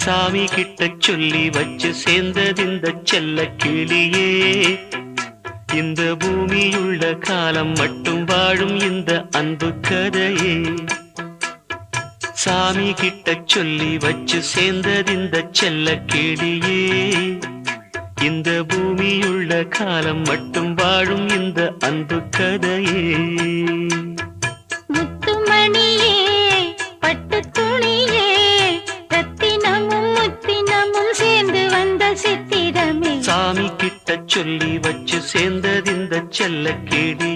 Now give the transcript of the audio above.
சாமி கிட்ட சொல்லி வச்சு சேர்ந்தது இந்த செல்ல கிளியே. இந்த பூமியுள்ள காலம் மட்டும் வாழும் இந்த அன்பு கதையே. சாமி கிட்ட சொல்லி வச்சு சேர்ந்தது இந்த செல்ல கிளியே. இந்த பூமியுள்ள காலம் மட்டும் வாழும் இந்த அன்பு கதையே. முத்துமணியே பட்டு துணியே ரத்தினமும் முத்தினமும் சேர்ந்து வந்த சித்திரமே. சாமி கிட்ட சொல்லி வச்சு சேர்ந்தது இந்த செல்ல கிளி.